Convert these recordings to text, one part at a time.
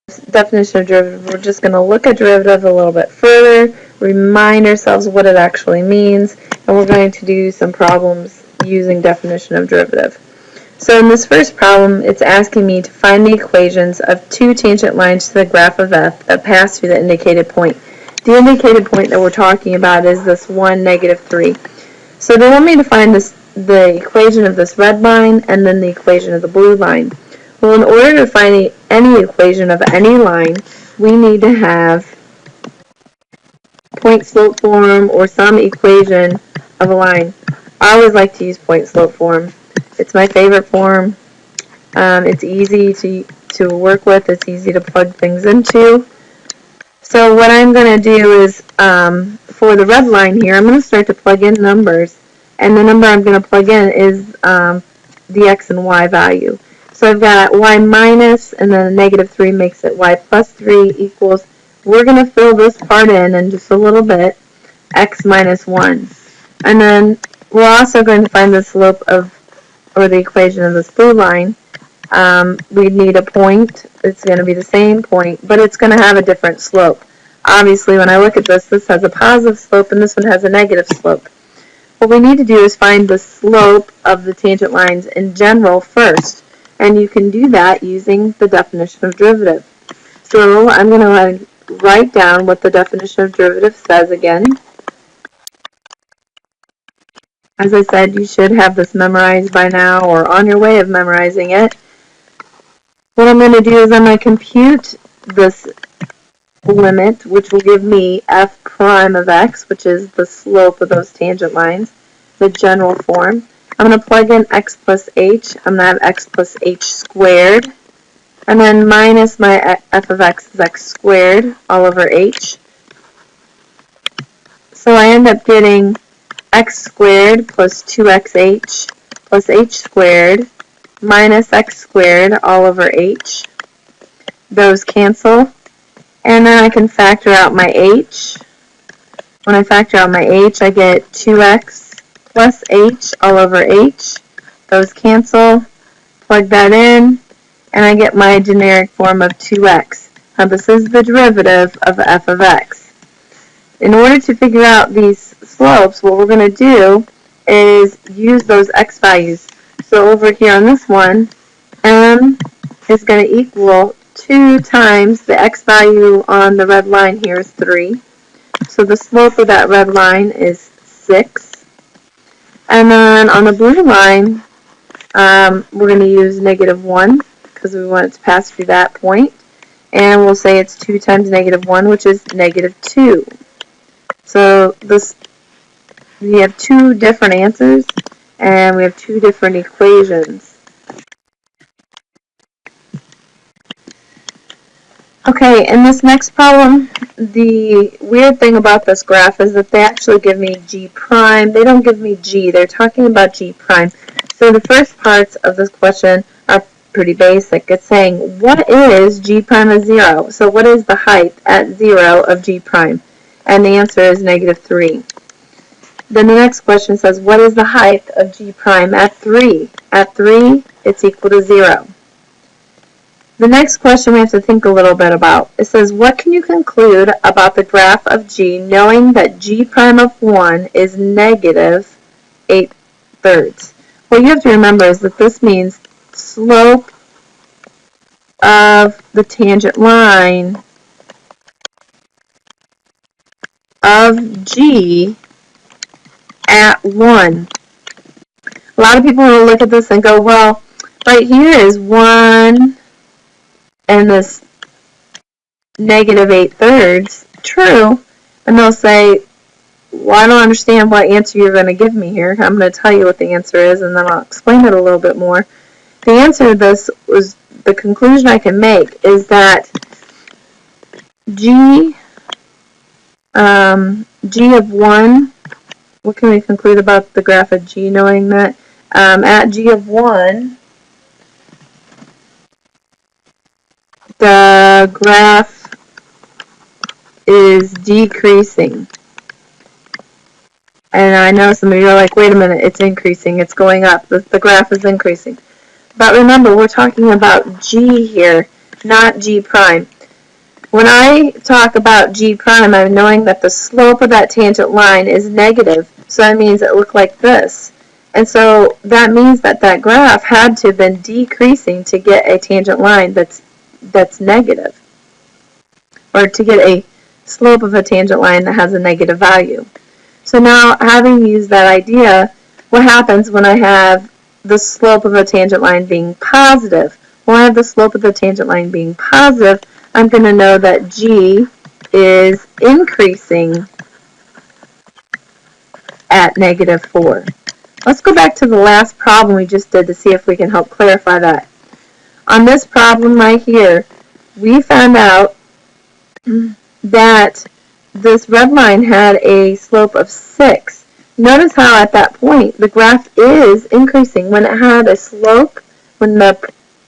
definition of derivative, we're just going to look at derivative a little bit further, remind ourselves what it actually means, and we're going to do some problems using definition of derivative. So in this first problem, it's asking me to find the equations of two tangent lines to the graph of f that pass through the indicated point. The indicated point that we're talking about is this 1, -3. So they want me to find the equation of this red line and then the equation of the blue line. Well, in order to find any equation of any line, we need to have point-slope form or some equation of a line. I always like to use point-slope form. It's my favorite form. It's easy to work with. It's easy to plug things into. So what I'm going to do is, for the red line here, I'm going to start to plug in numbers. And the number I'm going to plug in is the x and y value. So I've got y minus, and then -3 makes it y plus 3 equals, we're going to fill this part in just a little bit, x minus 1. And then we're also going to find the slope of, or the equation of this blue line. We need a point. It's going to be the same point, but it's going to have a different slope. Obviously, when I look at this has a positive slope, and this one has a negative slope. What we need to do is find the slope of the tangent lines in general first. And you can do that using the definition of derivative. So I'm going to write down what the definition of derivative says again. As I said, you should have this memorized by now or on your way of memorizing it. What I'm going to do is I'm going to compute this limit, which will give me f prime of x, which is the slope of those tangent lines, the general form. I'm going to plug in x plus h. I'm going to have x plus h squared. And then minus my f of x is x squared all over h. So I end up getting x squared plus 2xh plus h squared minus x squared all over h. Those cancel. And then I can factor out my h. When I factor out my h, I get 2x plus h all over h. Those cancel. Plug that in, and I get my generic form of 2x. Now this is the derivative of f of x. In order to figure out these slopes, what we're going to do is use those x values. So over here on this one, m is going to equal 2 times the x value on the red line here is 3. So the slope of that red line is 6. And then on the blue line, we're going to use -1 because we want it to pass through that point. And we'll say it's 2 times -1, which is -2. So we have two different answers, and we have two different equations. Okay, in this next problem, the weird thing about this graph is that they actually give me g prime. They don't give me g. They're talking about g prime. So the first parts of this question are pretty basic. It's saying, what is g prime of 0? So what is the height at 0 of g prime? And the answer is -3. Then the next question says, what is the height of g prime at 3? At 3, it's equal to 0. The next question we have to think a little bit about. It says, what can you conclude about the graph of g knowing that g prime of 1 is -8/3? What you have to remember is that this means slope of the tangent line of g at 1. A lot of people will look at this and go, well, right here is 1 and this -8/3, true, and they'll say, well, I don't understand what answer you're going to give me here. I'm going to tell you what the answer is, and then I'll explain it a little bit more. The answer to this was, the conclusion I can make is that g of 1, what can we conclude about the graph of g knowing that? At g of 1, the graph is decreasing. And I know some of you are like, wait a minute, it's increasing, it's going up, the graph is increasing. But remember, we're talking about g here, not g prime. When I talk about G prime, I'm knowing that the slope of that tangent line is negative, so that means it looked like this. And so that means that that graph had to have been decreasing to get a tangent line that's negative, or to get a slope of a tangent line that has a negative value. So now, having used that idea, what happens when I have the slope of a tangent line being positive? When I have the slope of the tangent line being positive, I'm going to know that G is increasing at negative 4. Let's go back to the last problem we just did to see if we can help clarify that. On this problem right here, we found out that this red line had a slope of 6. Notice how at that point the graph is increasing. When it had a slope, when the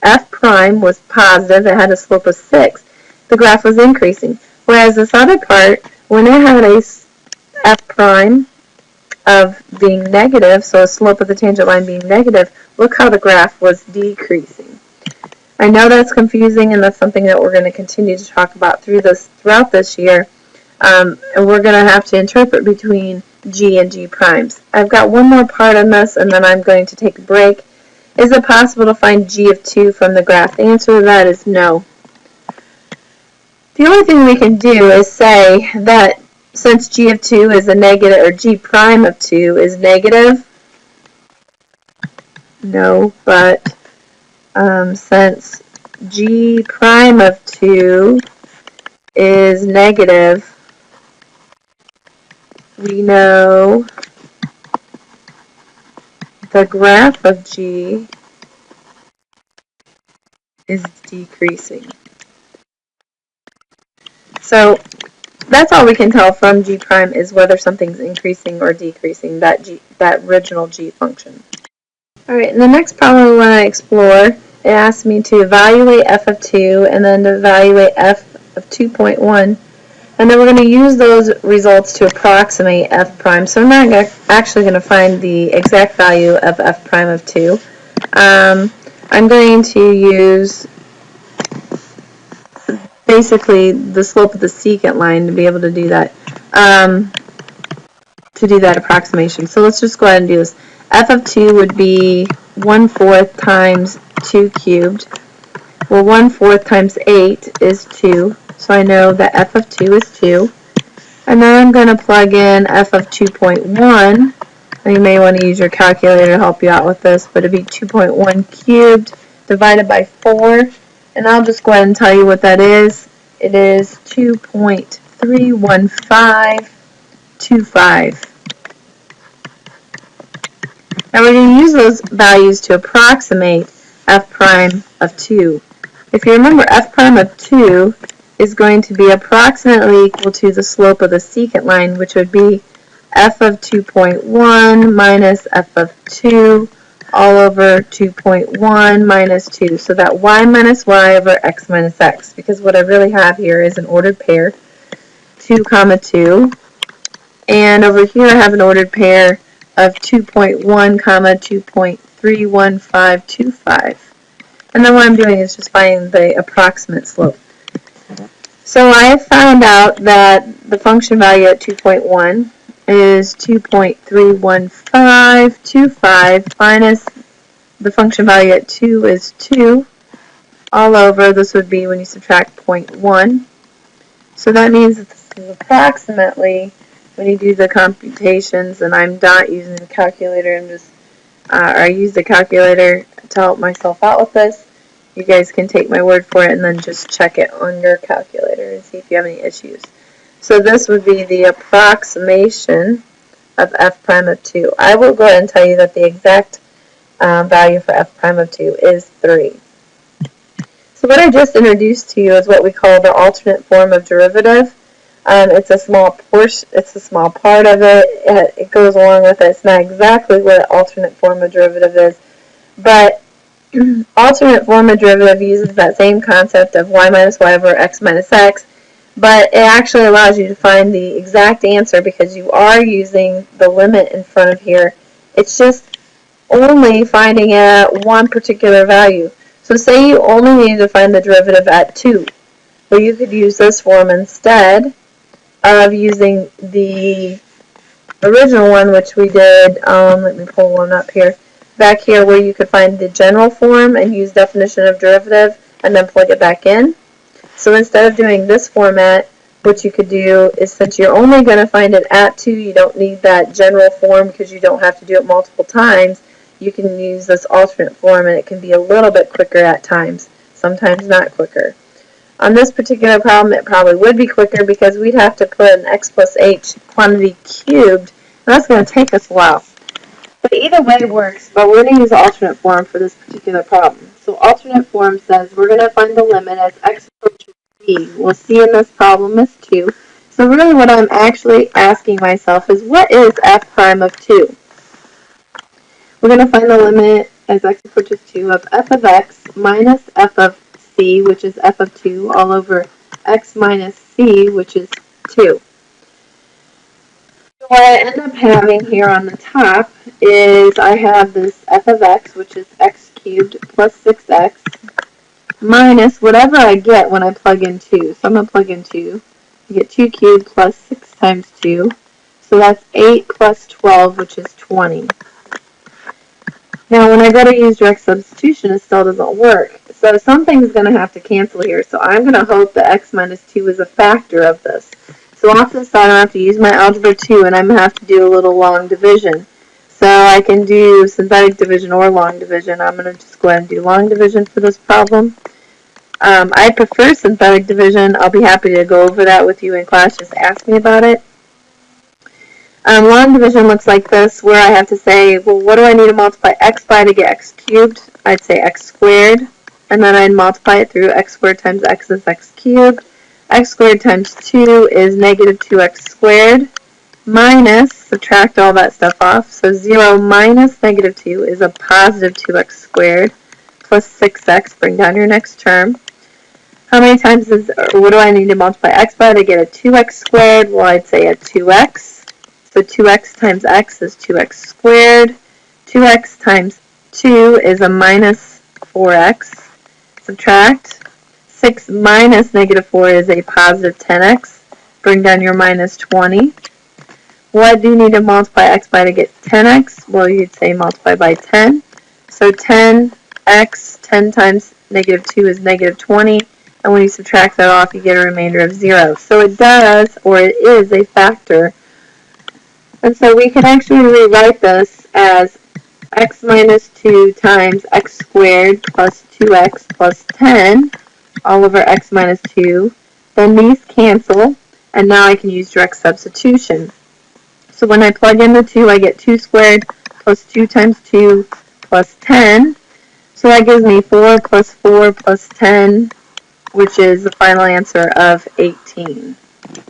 f prime was positive, it had a slope of 6. The graph was increasing. Whereas this other part, when it had a f prime of being negative, so a slope of the tangent line being negative, look how the graph was decreasing. I know that's confusing, and that's something that we're going to continue to talk about throughout this year, and we're going to have to interpret between G and G primes. I've got one more part on this, and then I'm going to take a break. Is it possible to find G of 2 from the graph? The answer to that is no. The only thing we can do is say that since G of 2 is a negative, or G prime of 2 is negative, no, but since G prime of 2 is negative, we know the graph of G is decreasing. So that's all we can tell from G prime, is whether something's increasing or decreasing, that original G function. Alright, in the next problem we want to explore, it asks me to evaluate f of 2 and then to evaluate f of 2.1. And then we're going to use those results to approximate f prime. So I'm not actually going to find the exact value of f prime of 2. I'm going to use basically the slope of the secant line to be able to do that, approximation. So let's just go ahead and do this. F of 2 would be 1/4 times 2 cubed. Well, 1/4 times 8 is 2. So I know that f of 2 is 2. And then I'm going to plug in f of 2.1. And you may want to use your calculator to help you out with this, but it'd be 2.1 cubed divided by 4. And I'll just go ahead and tell you what that is. It is 2.31525. Now we're going to use those values to approximate f prime of 2. If you remember, f prime of 2 is going to be approximately equal to the slope of the secant line, which would be f of 2.1 minus f of 2 all over 2.1 minus 2. So that y minus y over x minus x, because what I really have here is an ordered pair, 2, 2. And over here I have an ordered pair of 2.1, 2.31525. And then what I'm doing is just finding the approximate slope. So I have found out that the function value at 2.1 is 2.31525 minus the function value at 2 is 2 all over, this would be when you subtract 0.1. So that means that this is approximately, when you do the computations, and I'm not using the calculator, I use the calculator to help myself out with this. You guys can take my word for it and then just check it on your calculator and see if you have any issues. So this would be the approximation of f prime of 2. I will go ahead and tell you that the exact value for f prime of 2 is 3. So what I just introduced to you is what we call the alternate form of derivative. It's a small portion. It's a small part of it. It goes along with it. It's not exactly what an alternate form of derivative is, but alternate form of derivative uses that same concept of y minus y over x minus x, but it actually allows you to find the exact answer because you are using the limit in front of here. It's just only finding it at one particular value. So say you only need to find the derivative at 2. Well, you could use this form instead of using the original one, which we did, let me pull one up here, back here where you could find the general form and use definition of derivative and then plug it back in. So instead of doing this format, what you could do is, since you're only going to find it at 2, you don't need that general form because you don't have to do it multiple times, you can use this alternate form and it can be a little bit quicker at times, sometimes not quicker. On this particular problem, it probably would be quicker because we'd have to put an x plus h quantity cubed, and that's going to take us a while. But either way works, but we're going to use alternate form for this particular problem. So alternate form says we're going to find the limit as x approaches c. Well, c in this problem is 2. So really what I'm actually asking myself is, what is f prime of 2? We're going to find the limit as x approaches 2 of f of x minus f of c, which is f of 2, all over x minus c, which is 2. What I end up having here on the top is I have this f of x, which is x cubed plus 6x, minus whatever I get when I plug in 2. So I'm going to plug in 2. I get 2 cubed plus 6 times 2. So that's 8 plus 12, which is 20. Now when I go to use direct substitution, it still doesn't work. So something's going to have to cancel here. So I'm going to hope that x minus 2 is a factor of this. So off to the side, I have to use my algebra 2, and I'm going to have to do a little long division. So I can do synthetic division or long division. I'm going to just go ahead and do long division for this problem. I prefer synthetic division. I'll be happy to go over that with you in class. Just ask me about it. Long division looks like this, where I have to say, well, what do I need to multiply x by to get x cubed? I'd say x squared, and then I'd multiply it through x squared times x is x cubed. X squared times 2 is negative 2x squared, minus, subtract all that stuff off, so 0 minus negative 2 is a positive 2x squared, plus 6x, bring down your next term. How many times what do I need to multiply x by to get a 2x squared? Well, I'd say a 2x. So 2x times x is 2x squared. 2x times 2 is a minus 4x. Subtract. 6 minus negative 4 is a positive 10x. Bring down your minus 20. What do you need to multiply x by to get 10x? Well, you'd say multiply by 10. So 10x, 10 times negative 2 is negative 20. And when you subtract that off, you get a remainder of 0. So it does, or it is, a factor. And so we can actually rewrite this as x minus 2 times x squared plus 2x plus 10 all over x minus 2. Then these cancel, and now I can use direct substitution. So when I plug in the 2, I get 2 squared plus 2 times 2 plus 10. So that gives me 4 plus 4 plus 10, which is the final answer of 18.